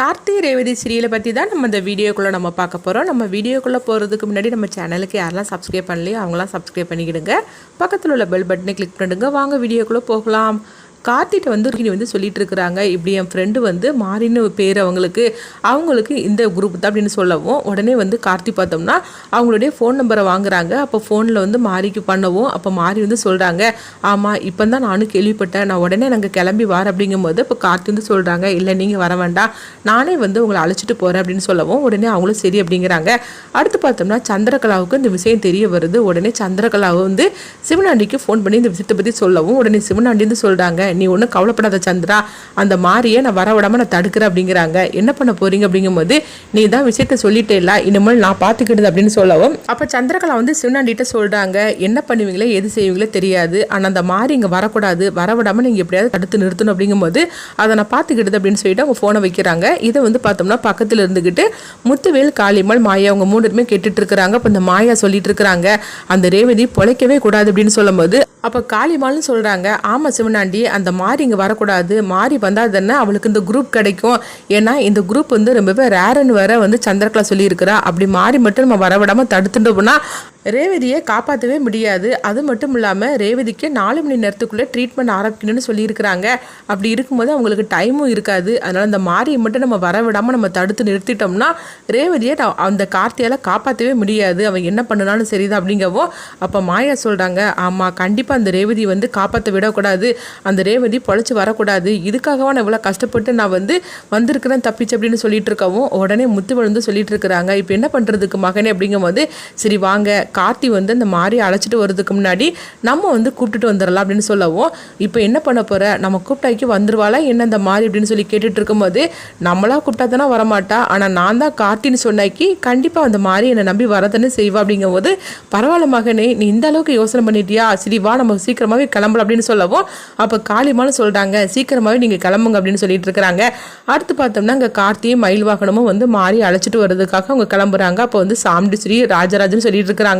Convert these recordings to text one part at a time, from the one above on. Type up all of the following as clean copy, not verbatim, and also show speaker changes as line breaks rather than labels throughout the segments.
கார்த்தி ரேவதி சீரியலை பற்றி தான் நம்ம இந்த வீடியோக்குள்ளே நம்ம பார்க்க போகிறோம். நம்ம வீடியோக்குள்ளே போகிறதுக்கு முன்னாடி நம்ம சேனலுக்கு யாரெல்லாம் சப்ஸ்கிரைப் பண்ணலையோ அவங்களாம் சப்ஸ்கிரைப் பண்ணிக்கிடுங்க. பக்கத்தில் உள்ள பெல் பட்டனை கிளிக் பண்ணிடுங்க. வாங்க வீடியோக்குள்ளே போகலாம். கார்த்திகிட்ட வந்து சொல்லிட்டு இருக்கிறாங்க, இப்படி என் ஃப்ரெண்டு வந்து மாறின்னு பேர் அவங்களுக்கு இந்த குரூப் தான் அப்படின்னு சொல்லவும், உடனே வந்து கார்த்தி பார்த்தோம்னா அவங்களுடைய ஃபோன் நம்பரை வாங்குறாங்க. அப்போ ஃபோனில் வந்து மாறிக்கு பண்ணவும், அப்போ மாறி வந்து சொல்கிறாங்க, ஆமாம் இப்போ தான் நானும் கேள்விப்பட்டேன், நான் உடனே நாங்கள் கிளம்பி வரேன் அப்படிங்கும்போது இப்போ கார்த்தி வந்து சொல்கிறாங்க, இல்லை நீங்கள் வர வேண்டாம், நானே வந்து உங்களை அழைச்சிட்டு போகிறேன் அப்படின்னு சொல்லவும், உடனே அவங்களும் சரி அப்படிங்கிறாங்க. அடுத்து பார்த்தோம்னா சந்திரகலாவுக்கு இந்த விஷயம் தெரிய வருது. உடனே சந்திரகலாவை வந்து சிவனாண்டிக்கு ஃபோன் பண்ணி இந்த விஷயத்தை பற்றி சொல்லவும், உடனே சிவனாண்டி வந்து சொல்கிறாங்க, நீ ஒன்றும் கவலைப்படாத சந்திரா, அந்த மாதிரியே நான் வர விடாம நான் தடுக்கிறேன் அப்படிங்கிறாங்க. என்ன பண்ண போறீங்க அப்படிங்கும்போது, நீ தான் விஷயத்த சொல்லிட்டே இல்லை, இனிமேல் நான் பார்த்துக்கிடுது அப்படின்னு சொல்லவும், அப்போ சந்திரகலா வந்து சிவனாண்டிட்ட சொல்கிறாங்க, என்ன பண்ணுவீங்களே எது செய்வீங்களே தெரியாது, ஆனால் அந்த மாதிரி இங்கே வரக்கூடாது, வர விடாமல் நீங்கள் எப்படியாவது தடுத்து நிறுத்தணும் அப்படிங்கும்போது அதை நான் பார்த்துக்கிடுது அப்படின்னு சொல்லிட்டு அவங்க ஃபோனை வைக்கிறாங்க. இதை வந்து பார்த்தோம்னா பக்கத்தில் இருந்துக்கிட்டு முத்துவேல், காளியம்மாள், மாயா அவங்க 3 பேருமே கேட்டுட்டு இருக்கிறாங்க. அப்போ இந்த மாயா சொல்லிட்டு இருக்கிறாங்க, அந்த ரேவதி பொழைக்கவே கூடாது அப்படின்னு சொல்லும்போது, அப்போ காளியம்மாள்னு சொல்கிறாங்க, ஆமாம் சிவனாண்டி, அந்த மாறி இங்கே வரக்கூடாது, மாறி வந்தால் தானே அவளுக்கு இந்த குரூப் கிடைக்கும், ஏன்னா இந்த குரூப் வந்து ரொம்பவே ரேரன்னு வேற வந்து சந்திரகலா சொல்லியிருக்கிறா, அப்படி மாறி மட்டும் நம்ம வரவிடாமல் தடுத்துட்டோம்னா ரேவதியை காப்பாற்றவே முடியாது. அது மட்டும் இல்லாமல் ரேவதிக்கு 4 மணி நேரத்துக்குள்ளே ட்ரீட்மெண்ட் ஆரம்பிக்கணும்னு சொல்லியிருக்கிறாங்க. அப்படி இருக்கும்போது அவங்களுக்கு டைமும் இருக்காது. அதனால் அந்த மாரியை மட்டும் நம்ம வரவிடாமல் நம்ம தடுத்து நிறுத்திட்டோம்னா ரேவதியை அந்த கார்த்தியால் காப்பாற்றவே முடியாது, அவன் என்ன பண்ணினாலும் சரிதான் அப்படிங்கவோ, அப்போ மாயா சொல்கிறாங்க, ஆமாம் கண்டிப்பாக அந்த ரேவதி வந்து காப்பாற்ற விடக்கூடாது, அந்த ரேவதி பொழைச்சி வரக்கூடாது, இதுக்காகவா நான் இவ்வளோ கஷ்டப்பட்டு நான் வந்திருக்கிறேன் தப்பிச்சு அப்படின்னு சொல்லிட்டு இருக்கவும், உடனே முத்துவேல் வந்து சொல்லிட்டு இருக்கிறாங்க, இப்போ என்ன பண்ணுறதுக்கு மகனே அப்படிங்கும்போது, சரி வாங்க கார்த்தி வந்து அந்த மாதிரி அழைச்சிட்டு வரதுக்கு முன்னாடி நம்ம வந்து கூப்பிட்டுட்டு வந்துடலாம் அப்படின்னு சொல்லவும், இப்போ என்ன பண்ண போகிற, நம்ம கூப்பிட்டாக்கி வந்துருவாளா என்ன அந்த மாதிரி அப்படின்னு சொல்லி கேட்டுட்டு இருக்கும்போது, நம்மளா கூப்பிட்டா தானே வரமாட்டா, ஆனால் நான் தான் கார்த்தின்னு சொன்னாக்கி கண்டிப்பாக அந்த மாதிரி என்னை நம்பி வரதானே செய்வா அப்படிங்கும்போது, பரவாயில்ல மகனே நீ இந்த அளவுக்கு யோசனை பண்ணிட்டியா, சரி வா நம்ம சீக்கிரமாகவே கிளம்பலாம் அப்படின்னு சொல்லவும், அப்போ காளியம்மாளும் சொல்கிறாங்க, சீக்கிரமாகவே நீங்கள் கிளம்புங்க அப்படின்னு சொல்லிட்டு இருக்கிறாங்க. அடுத்து பார்த்தோம்னா அங்கே கார்த்தியும் மயில் வாகனமும் வந்து மாறி அழைச்சிட்டு வர்றதுக்காக அவங்க கிளம்புறாங்க. அப்போ வந்து சாமுண்டீஸ்வரி ராஜராஜன் சொல்லிட்டு இருக்கிறாங்க,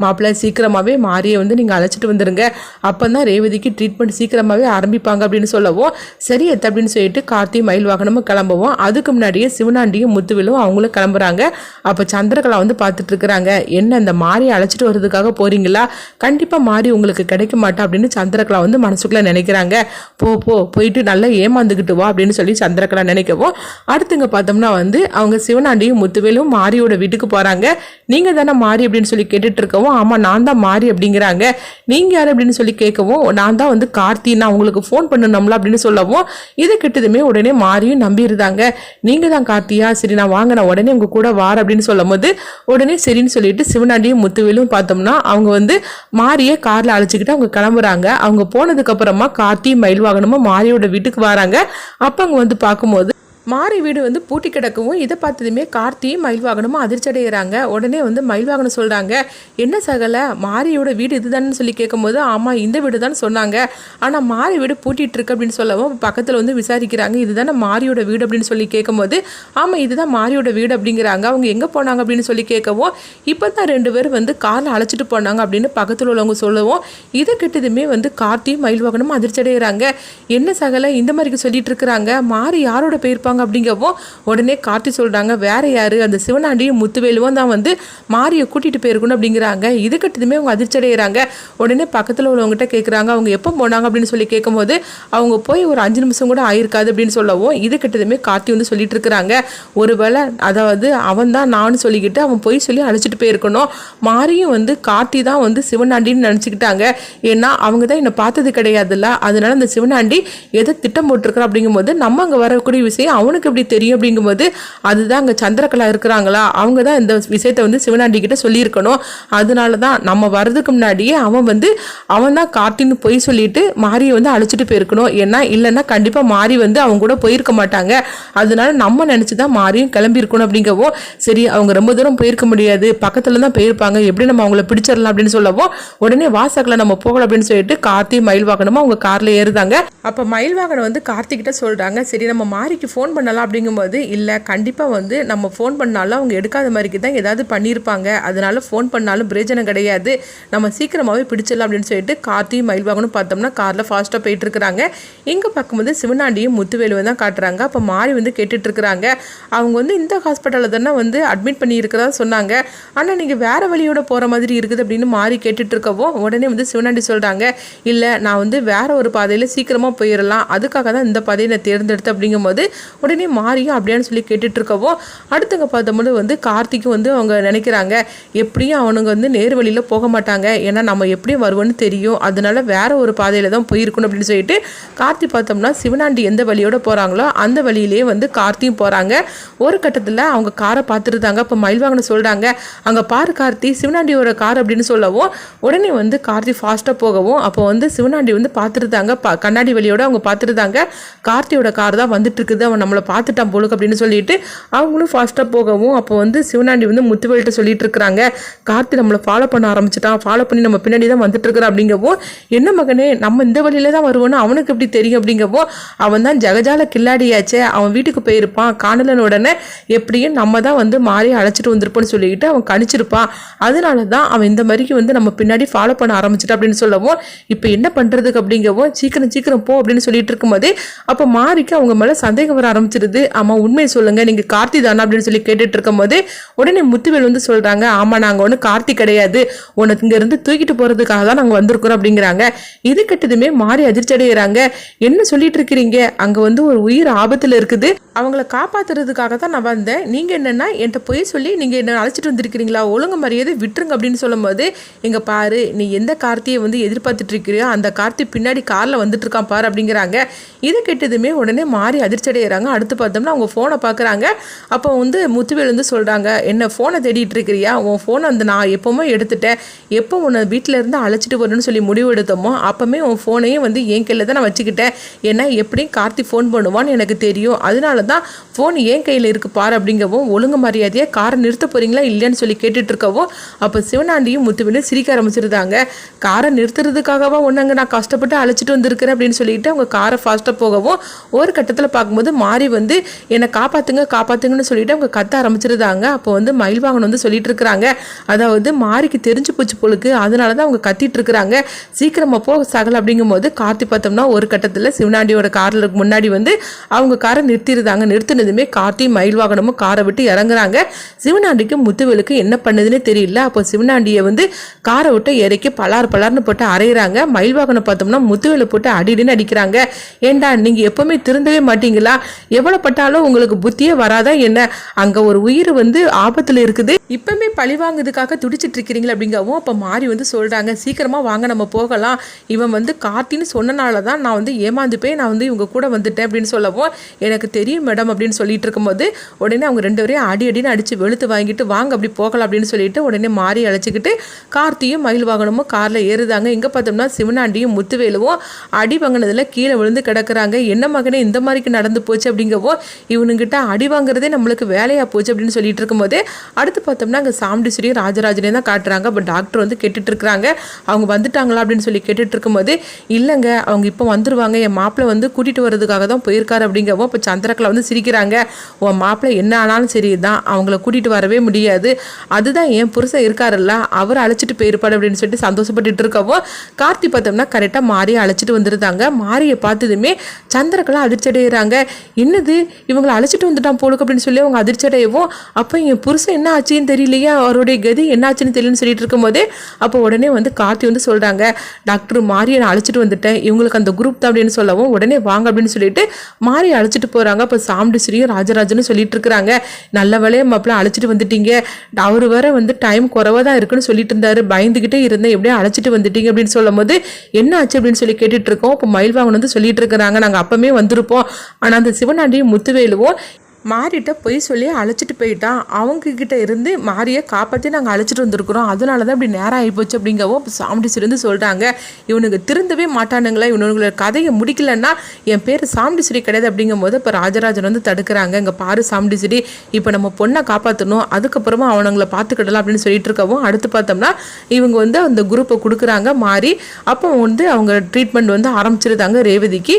மாப்பிள்ளை சீக்கிரமாகவே மாரியை வந்து நீங்கள் அழைச்சிட்டு வந்துடுங்க, அப்போ தான் ரேவதிக்கு ட்ரீட்மெண்ட் சீக்கிரமாகவே ஆரம்பிப்பாங்க அப்படின்னு சொல்லவும், சரி எத்த அப்படின்னு சொல்லிட்டு கார்த்தி மயில் வாகனமும் கிளம்புவோம். அதுக்கு முன்னாடியே சிவனாண்டியும் முத்துவிலும் அவங்களும் கிளம்புறாங்க. அப்போ சந்திரகலா வந்து பார்த்துட்டு இருக்கிறாங்க, என்ன இந்த மாரியை அழைச்சிட்டு வர்றதுக்காக போறீங்களா, கண்டிப்பாக மாறி உங்களுக்கு கிடைக்க மாட்டா அப்படின்னு சந்திரகலா வந்து மனசுக்குள்ளே நினைக்கிறாங்க. போயிட்டு நல்லா ஏமாந்துக்கிட்டு வா அப்படின்னு சொல்லி சந்திரகலா நினைக்கவும், அடுத்துங்க பார்த்தோம்னா வந்து அவங்க சிவனாண்டியும் முத்துவேலும் மாரியோட வீட்டுக்கு போகிறாங்க. நீங்கள் தானே மாறி அப்படின்னு சொல்லி கேட்டுட்டு இருக்கவும், ஆமாம் நான் தான் மாறி அப்படிங்கிறாங்க. நீங்கள் யார் அப்படின்னு சொல்லி கேட்கவும், நான் தான் வந்து கார்த்தி, நான் உங்களுக்கு ஃபோன் பண்ணணும்ல அப்படின்னு சொல்லவும், இதை கிட்டதுமே உடனே மாறியும் நம்பியிருந்தாங்க, நீங்கள் தான் கார்த்தியா, சரி நான் வாங்க நான் உடனே உங்கள் கூட வார அப்படின்னு சொல்லும் போது, உடனே சரின்னு சொல்லிட்டு சிவனாண்டியும் முத்துவேலும் பார்த்தோம்னா அவங்க வந்து மாரியை காரில் அழைச்சிக்கிட்டு அவங்க கிளம்புறாங்க. அவங்க போனதுக்கு அப்புறமா கார்த்தி மயில் வாகனமும் மாரியோட வீட்டுக்கு வராங்க. அப்போ அங்கே வந்து பார்க்கும்போது மாறி வீடு வந்து பூட்டி கிடக்கவும், இதை பார்த்ததுமே கார்த்தியும் மயில் வாகனமும் அதிர்ச்சி அடைகிறாங்க. உடனே வந்து மயில் வாகனம் சொல்கிறாங்க, என்ன சகல மாரியோட வீடு இதுதான்னு சொல்லி கேட்கும்போது, ஆமாம் இந்த வீடு தான் சொன்னாங்க, ஆனால் மாறி வீடு பூட்டிகிட்டு இருக்கு அப்படின்னு சொல்லவும் பக்கத்தில் வந்து விசாரிக்கிறாங்க, இதுதானே மாரியோட வீடு அப்படின்னு சொல்லி கேட்கும்போது, ஆமாம் இதுதான் மாரியோட வீடு அப்படிங்கிறாங்க. அவங்க எங்கே போனாங்க அப்படின்னு சொல்லி கேட்கவும், இப்போ தான் 2 பேர் வந்து காரில் அழைச்சிட்டு போனாங்க அப்படின்னு பக்கத்தில் உள்ளவங்க சொல்லவும், இதை கிட்டதுமே வந்து கார்த்தியும் மயில் வாகனமும் அதிர்ச்சி அடைகிறாங்க. என்ன சகல இந்த மாதிரி சொல்லிட்டு இருக்கிறாங்க, மாறி யாரோட போயிருப்பாங்க அப்படிங்கவோ, உடனே கார்த்தி சொல்றாங்க, வேற யாரு, அந்த சிவனாண்டியும் முத்துவேலுவும் தான் வந்து மாரியை கூட்டிட்டு போயிருக்கணும் அப்படிங்கிறாங்க. இது கட்டதுமே அவங்க அதிர்ச்சி அடைகிறாங்க. உடனே பக்கத்தில் உள்ளவங்ககிட்ட கேட்குறாங்க, அவங்க எப்போ போனாங்க அப்படின்னு சொல்லி கேட்கும்போது, அவங்க போய் ஒரு 5 நிமிஷம் கூட ஆயிருக்காது அப்படின்னு சொல்லவும், இது கட்டதுமே கார்த்தி வந்து சொல்லிட்டு இருக்கிறாங்க, ஒருவேளை அதாவது அவன் தான் நான் சொல்லிக்கிட்டு அவன் போய் சொல்லி அழைச்சிட்டு போயிருக்கணும், மாரியும் வந்து கார்த்தி தான் வந்து சிவனாண்டின்னு நினச்சிக்கிட்டாங்க, ஏன்னா அவங்க தான் என்னை பார்த்தது கிடையாதுல்ல, அதனால அந்த சிவனாண்டி எதை திட்டம் போட்டிருக்கிறோம் அப்படிங்கும்போது நம்ம அங்கே வரக்கூடிய விஷயம் அவனுக்கு எப்படி தெரியும் அப்படிங்கும்போது, அதுதான் அங்கே சந்திரகலா இருக்கிறாங்களா, அவங்க தான் இந்த விஷயத்தை வந்து சிவனாண்டி கிட்ட சொல்லியிருக்கணும், அதனால தான் நம்ம வர்றதுக்கு முன்னாடியே அவன் தான் கார்த்தின்னு போய் சொல்லிட்டு மாரியை வந்து அழைச்சிட்டு போயிருக்கணும், ஏன்னா இல்லைன்னா கண்டிப்பாக மாறி வந்து அவங்க கூட போயிருக்க மாட்டாங்க, அதனால நம்ம நினச்சி தான் மாரியும் கிளம்பியிருக்கணும் அப்படிங்கவும், சரி அவங்க ரொம்ப தூரம் போயிருக்க முடியாது, பக்கத்தில் தான் போயிருப்பாங்க, எப்படி நம்ம அவங்கள பிடிச்சிடலாம் அப்படின்னு சொல்லவும், உடனே வாசக்கில் நம்ம போகலாம் அப்படின்னு சொல்லிட்டு கார்த்தி மயில் வாகனமும் அவங்க காரில் ஏறுதாங்க. அப்போ மயில் வாகனம் வந்து கார்த்திகிட்ட சொல்கிறாங்க, சரி நம்ம மாரிக்கு ஃபோன் ஃபோன் பண்ணலாம் அப்படிங்கும்போது இல்லை கண்டிப்பாக வந்து நம்ம ஃபோன் பண்ணாலும் அவங்க எடுக்காத மாதிரிக்கு தான் ஏதாவது பண்ணியிருப்பாங்க, அதனால ஃபோன் பண்ணாலும் பிரயோஜனம் கிடையாது, நம்ம சீக்கிரமாகவே பிடிச்சிடலாம் அப்படின்னு சொல்லிட்டு கார்த்தியும் மயில்வாகனும் பார்த்தோம்னா காரில் ஃபாஸ்ட்டாக போயிட்டு இருக்கிறாங்க. இங்கே பார்க்கும்போது சிவனாண்டியும் முத்துவேலுவை தான் காட்டுறாங்க. அப்போ மாறி வந்து கேட்டுட்ருக்குறாங்க, அவங்க வந்து இந்த ஹாஸ்பிட்டலில் தானே வந்து அட்மிட் பண்ணி இருக்கிறதா சொன்னாங்க, ஆனால் நீங்கள் வேறு வழியோட போகிற மாதிரி இருக்குது அப்படின்னு மாறி கேட்டுட்ருக்கவும் உடனே வந்து சிவனாண்டி சொல்கிறாங்க, இல்லை நான் வந்து வேறு ஒரு பாதையில் சீக்கிரமாக போயிடலாம், அதுக்காக தான் இந்த பாதையை நான் தேர்ந்தெடுத்தேன் அப்படிங்கும்போது உடனே மாறியும் அப்படியான்னு சொல்லி கேட்டுட்ருக்கவும் அடுத்தவங்க பார்த்தபோது வந்து கார்த்திக்கு வந்து அவங்க நினைக்கிறாங்க, எப்படியும் அவனுங்க வந்து நேர் வழியில் போக மாட்டாங்க, ஏன்னா நம்ம எப்படியும் வருவோன்னு தெரியும், அதனால வேறு ஒரு பாதையில் தான் போயிருக்கணும் அப்படின்னு சொல்லிட்டு கார்த்தி பார்த்தோம்னா சிவனாண்டி எந்த வழியோட போகிறாங்களோ அந்த வழியிலேயே வந்து கார்த்தியும் போகிறாங்க. ஒரு கட்டத்தில் அவங்க காரை பார்த்துருந்தாங்க. அப்போ மயில்வாகனை சொல்கிறாங்க, அங்கே பாரு கார்த்தி சிவனாண்டியோட கார் அப்படின்னு சொல்லவும் உடனே வந்து கார்த்தி ஃபாஸ்ட்டாக போகவும் அப்போ வந்து சிவனாண்டி வந்து பார்த்துருந்தாங்க, கண்ணாடி வழியோட அவங்க பார்த்துருந்தாங்க, கார்த்தியோட கார் தான் வந்துட்டு இருக்குது, அவன் நம்மளை பார்த்துட்டான் போலுக்கு அப்படின்னு சொல்லிட்டு அவங்களும் ஃபாஸ்ட்டாக போகவும் அப்போ வந்து சிவனாண்டி வந்து முத்துவேல்கிட்ட சொல்லிட்டு இருக்கிறாங்க, கார்த்தி நம்மளை ஃபாலோ பண்ண ஆரம்பிச்சிட்டான், ஃபாலோ பண்ணி நம்ம பின்னாடி தான் வந்துட்டு இருக்கிறான் அப்படிங்கவும், என்ன மகனே நம்ம இந்த வழியில தான் வருவோன்னு அவனுக்கு எப்படி தெரியும் அப்படிங்கவும், அவன் தான் ஜகஜால கில்லாடியாச்சே, அவன் வீட்டுக்கு போயிருப்பான், காணலன்னு உடனே எப்படியும் நம்ம தான் வந்து மாறி அழைச்சிட்டு வந்திருப்போன்னு சொல்லிட்டு அவன் கணிச்சிருப்பான், அதனால தான் அவன் இந்த மாதிரிக்கு வந்து நம்ம பின்னாடி ஃபாலோ பண்ண ஆரம்பிச்சிட்டான் அப்படின்னு சொல்லவும், இப்போ என்ன பண்ணுறதுக்கு அப்படிங்கவும் சீக்கிரம் போ அப்படின்னு சொல்லிட்டு இருக்கும்போதே அப்போ மாறிக்கு அவங்க மேலே சந்தேகம் வர ஆரம்பிச்சிருது. ஆமாம் உண்மையை சொல்லுங்க, நீங்கள் கார்த்தி தானே அப்படின்னு சொல்லி கேட்டுட்டு இருக்கும் போது உடனே முத்துவேல் வந்து சொல்கிறாங்க, ஆமாம் நாங்கள் ஒன்றும் கார்த்தி கிடையாது, உனக்கு இங்கேருந்து தூக்கிட்டு போகிறதுக்காக தான் நாங்கள் வந்திருக்கிறோம் அப்படிங்கிறாங்க. இது கெட்டதுமே மாறி அதிர்ச்சி அடைகிறாங்க, என்ன சொல்லிட்டு இருக்கிறீங்க, அங்கே வந்து ஒரு உயிர் ஆபத்தில் இருக்குது, அவங்கள காப்பாற்றுறதுக்காக தான் நான் வந்தேன், நீங்கள் என்னென்னா என்கிட்ட போய் சொல்லி நீங்கள் என்ன அழைச்சிட்டு வந்திருக்கிறீங்களா, ஒழுங்கு மரியாதை விட்டுருங்க அப்படின்னு சொல்லும்போது, இங்கே பாரு நீ எந்த கார்த்தியை வந்து எதிர்பார்த்துட்டு இருக்கிறியோ அந்த கார்த்தி பின்னாடி காரில் வந்துட்டு இருக்கான் பாரு அப்படிங்கிறாங்க. இது கெட்டதுமே உடனே மாறி அதிர்ச்சி அடைகிறாங்க. அடுத்து பார்த்தோம்னா அவங்க ஃபோனை பார்க்குறாங்க. அப்போ வந்து முத்துவேல் வந்து சொல்கிறாங்க, என்ன ஃபோனை தேடிட்டு இருக்கிறியா, உன் ஃபோனை அந்த நான் எப்போவுமே எடுத்துட்டேன், எப்போ உன்னை வீட்டில் இருந்து அழைச்சிட்டு வரணும்னு சொல்லி முடிவு எடுத்தோமோ அப்போமே உன் ஃபோனையும் வந்து என் கையில் தான் நான் வச்சுக்கிட்டேன், ஏன்னா எப்படியும் கார்த்தி ஃபோன் பண்ணுவான்னு எனக்கு தெரியும், அதனால தான் ஃபோன் என் கையில் இருக்கு பாரு அப்படிங்கவும், ஒழுங்கு மரியாதையாக காரை நிறுத்த போகிறீங்களா இல்லையான்னு சொல்லி கேட்டுட்டு இருக்கவும் அப்போ சிவனாண்டியும் முத்துவேலும் சிரிக்க ஆரம்பிச்சிருந்தாங்க. காரை நிறுத்துறதுக்காகவா ஒன்றாங்க நான் கஷ்டப்பட்டு அழைச்சிட்டு வந்திருக்கிறேன் அப்படின்னு சொல்லிட்டு அவங்க காரை ஃபாஸ்ட்டாக போகவும் ஒரு கட்டத்தில் பார்க்கும்போது மாறி வந்து என்னை காப்பாற்றுங்கன்னு சொல்லிட்டு அவங்க கத்த ஆரம்பிச்சிருந்தாங்க. அப்போ வந்து மயில்வாகன் வந்து சொல்லிட்டு இருக்கிறாங்க, அதாவது மாறிக்கு தெரிஞ்சு போச்சு பொழுது, அதனால தான் அவங்க கத்திட்டு இருக்கிறாங்க, சீக்கிரமாக போ சகல அப்படிங்கும்போது கார்த்தி பார்த்தோம்னா ஒரு கட்டத்தில் சிவனாண்டியோட காரில் முன்னாடி வந்து அவங்க காரை நிறுத்திருந்தாங்க. நிறுத்தினதுமே கார்த்தி மயில்வாகனமும் காரை விட்டு இறங்குறாங்க. சிவனாண்டிக்கு முத்துவேலுக்கு என்ன பண்ணுதுன்னு தெரியல. அப்போ சிவனாண்டியை வந்து காரை விட்டு இறக்கி பலார்னு போட்டு அரைகிறாங்க. மயில்வாகனை பார்த்தோம்னா முத்துவேலை போட்டு அடின்னு அடிக்கிறாங்க. ஏண்டா நீங்கள் எப்பவுமே திருந்தவே மாட்டீங்களா, எவ்வளோ பட்டாலும் உங்களுக்கு புத்தியே வராதா என்ன, அங்கே ஒரு உயிர் வந்து ஆபத்தில் இருக்குது, இப்பவுமே பழி வாங்குறதுக்காக துடிச்சிட்டு இருக்கிறீங்களா அப்படிங்கவும் அப்போ மாறி வந்து சொல்கிறாங்க, சீக்கிரமாக வாங்க நம்ம போகலாம், இவன் வந்து கார்த்தின்னு சொன்னனால தான் நான் வந்து ஏமாந்து போய் நான் வந்து இவங்க கூட வந்துட்டேன் அப்படின்னு சொல்லவும் எனக்கு தெரியும் மேடம் அப்படின்னு சொல்லிட்டு இருக்கும்போது உடனே அவங்க ரெண்டு பேரையும் அடின்னு அடித்து வெளுத்து வாங்கிட்டு வாங்க அப்படி போகலாம் அப்படின்னு சொல்லிட்டு உடனே மாறி அழைச்சிக்கிட்டு கார்த்தியும் மயில்வாகனமும் காரில் ஏறுதாங்க. இங்கே பார்த்தோம்னா சிவனாண்டியும் முத்துவேலுவும் அடி வாங்கினதில் கீழே விழுந்து கிடக்குறாங்க. என்ன மகனே இந்த மாதிரிக்கு நடந்து போச்சு அப்படிங்கவோ இவனுங்கிட்ட அடி வாங்குறதே நம்மளுக்கு வேலையாக போச்சு அப்படின்னு சொல்லிட்டு இருக்கும்போது அடுத்து பார்த்தோம்னா அங்கே சாமுண்டீஸ்வரியும் ராஜராஜனையும் தான் காட்டுறாங்க. அப்போ டாக்டர் வந்து கேட்டுட்டு இருக்கிறாங்க, அவங்க வந்துட்டாங்களா அப்படின்னு சொல்லி கேட்டுட்டு இருக்கும்போது இல்லைங்க அவங்க இப்போ வந்துருவாங்க, என் மாப்பிள்ளை வந்து கூட்டிகிட்டு வரதுக்காக தான் போயிருக்காரு அப்படிங்கவும் இப்போ சந்திரகலா வந்து சிரிக்கிறாங்க, உன் மாப்பிள்ளை என்ன ஆனாலும் சரி தான் அவங்கள கூட்டிகிட்டு வரவே முடியாது, அதுதான் என் புருஷன் இருக்காருல்ல அவர் அழைச்சிட்டு போயிருப்பாரு அப்படின்னு சொல்லிட்டு சந்தோஷப்பட்டுட்டு இருக்கவும் கார்த்தி பார்த்தோம்னா கரெக்டாக மாறியை அழைச்சிட்டு வந்துருந்தாங்க. மாரியை பார்த்ததுமே சந்திரகலா அதிர்ச்சி அடைகிறாங்க, என்னது இவங்களை அழைச்சிட்டு வந்துட்டான் போலுக்கு அப்படின்னு சொல்லி அவங்க அதிர்ச்சி அடையவும் அப்போ என் புருஷன் என்ன ஆச்சுன்னு தெரியலையா, அவருடைய கதி என்ன ஆச்சுன்னு தெரியலன்னு சொல்லிட்டு இருக்கும்போதே அப்போ உடனே வந்து கார்த்தி வந்து சொல்கிறாங்க, டாக்டர் மாரியை நான் அழைச்சிட்டு வந்துட்டேன், இவங்களுக்கு அந்த குரூப் தான் அப்படின்னு சொல்லவும் உடனே வாங்க அப்படின்னு சொல்லிட்டு மாரியை அழைச்சிட்டு போகிறாங்க. அப்போ சாமுண்டீஸ்வரியும் ராஜராஜனும் சொல்லிட்டு இருக்கிறாங்க, நல்ல வேலையை மாப்பிள்ள அழைச்சிட்டு வந்துட்டீங்க, அவரு வேற வந்து டைம் குறைவாக தான் இருக்குன்னு சொல்லிட்டு இருந்தாரு, பயந்துகிட்டே இருந்தேன், எப்படியும் அழைச்சிட்டு வந்துட்டீங்க அப்படின்னு சொல்லும் போது என்ன ஆச்சு அப்படின்னு சொல்லி கேட்டுட்டு இருக்கோம். இப்போ மயில்வாகன் வந்து சொல்லிட்டு இருக்கிறாங்க, நாங்கள் அப்பமே வந்திருப்போம், ஆனால் அந்த சிவனாண்டியும் முத்துவேலுவும் மாறிட்ட பொய் சொல்லி அழைச்சிட்டு போயிட்டான். அவங்கக்கிட்ட இருந்து மாரியை காப்பாற்றி நாங்கள் அழைச்சிட்டு வந்திருக்கிறோம், அதனால தான் இப்படி நேரம் ஆகிப்போச்சு அப்படிங்கவும் சாமுண்டீஸ்வரி சொல்கிறாங்க. இவனுக்கு திருந்தவே மாட்டானுங்களா, இவனுங்களோட கதையை முடிக்கலன்னா என் பேர் சாமுண்டீஸ்வரி கிடையாது அப்படிங்கும்போது இப்போ ராஜராஜன் தடுக்கிறாங்க. இங்கே பாரு சாமுண்டீஸ்வரி, இப்போ நம்ம பொண்ணை காப்பாற்றணும், அதுக்கப்புறமா அவனுங்களை பார்த்துக்கிடலாம் அப்படின்னு சொல்லிட்டு இருக்கவும் அடுத்து பார்த்தோம்னா இவங்க அந்த குரூப்பை கொடுக்குறாங்க மாறி. அப்போ அவங்க ட்ரீட்மெண்ட் ஆரம்பிச்சிருந்தாங்க ரேவதிக்கு.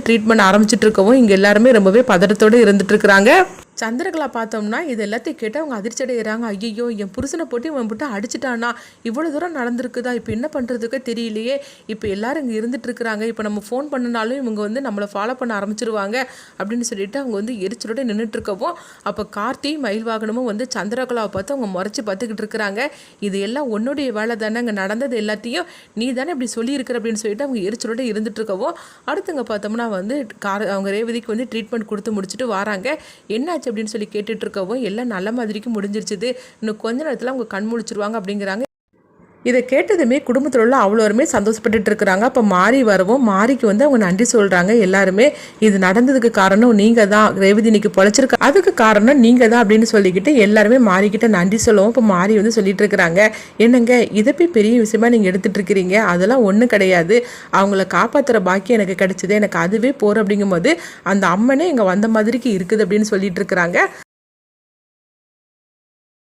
ட்ரீட்மெண்ட் ஆரம்பிச்சிட்டு இருக்கவும் இங்கே எல்லாருமே ரொம்பவே பதட்டத்தோடு இருந்துட்டு இருக்கிறாங்க. சந்திரகலா பார்த்தோம்னா இது எல்லாத்தையும் கேட்டு அவங்க அதிர்ச்சி அடைகிறாங்க. ஐயோ, என் புருஷனை போட்டு இவன் போட்டு அடிச்சிட்டானா, இவ்வளோ தூரம் நடந்திருக்குதா, இப்போ என்ன பண்ணுறதுக்கு தெரியலையே, இப்போ எல்லாரும் இங்கே இருந்துட்டு இருக்கிறாங்க, இப்போ நம்ம ஃபோன் பண்ணினாலும் இவங்க நம்மளை ஃபாலோ பண்ண ஆரம்பிச்சிருவாங்க அப்படின்னு சொல்லிட்டு அவங்க எரிச்சலோட நின்றுட்டு இருக்கவும் அப்போ கார்த்தி மயில் வாகனமும் சந்திரகலாவை பார்த்து அவங்க முறைச்சி பார்த்துக்கிட்டு இருக்கிறாங்க. இது எல்லாம் உன்னுடைய வேலை தானே, அங்கே நடந்தது எல்லாத்தையும் நீ தானே இப்படி சொல்லியிருக்கிற அப்படின்னு சொல்லிட்டு அவங்க எரிச்சலோட இருந்துட்டு இருக்கவும் அடுத்துங்க பார்த்தோம்னா அவங்க ரேவதிக்கு ட்ரீட்மெண்ட் கொடுத்து முடிச்சுட்டு வராங்க. என்னாச்சு அப்படின்னு சொல்லி கேட்டுட்டு இருக்கவும் எல்லாம் நல்ல மாதிரிக்கு முடிஞ்சிருச்சுது, இன்னும் கொஞ்ச நேரத்தில் அவங்க கண் முழிச்சிருவாங்க அப்படிங்கிறாங்க. இதை கேட்டதுமே குடும்பத்தில் உள்ள அவ்வளோருமே சந்தோஷப்பட்டுட்டு இருக்கிறாங்க. அப்போ மாறி வரவும் மாறிக்கு அவங்க நன்றி சொல்கிறாங்க எல்லாருமே. இது நடந்ததுக்கு காரணம் நீங்கள் தான், ரேவதி இன்னைக்கு பொழைச்சிருக்க அதுக்கு காரணம் நீங்கள் தான் அப்படின்னு சொல்லிக்கிட்டு எல்லாருமே மாறிக்கிட்ட நன்றி சொல்லவும் இப்போ மாறி சொல்லிட்டு இருக்கிறாங்க. என்னங்க இதை போய் பெரிய விஷயமா நீங்கள் எடுத்துகிட்டு இருக்கிறீங்க, அதெல்லாம் ஒன்றும் கிடையாது, அவங்கள காப்பாற்றுற பாக்கியம் எனக்கு கிடைச்சிது, எனக்கு அதுவே போகிற அப்படிங்கும்போது அந்த அம்மனே இங்கே வந்த மாதிரிக்கு இருக்குது அப்படின்னு சொல்லிட்டு இருக்கிறாங்க.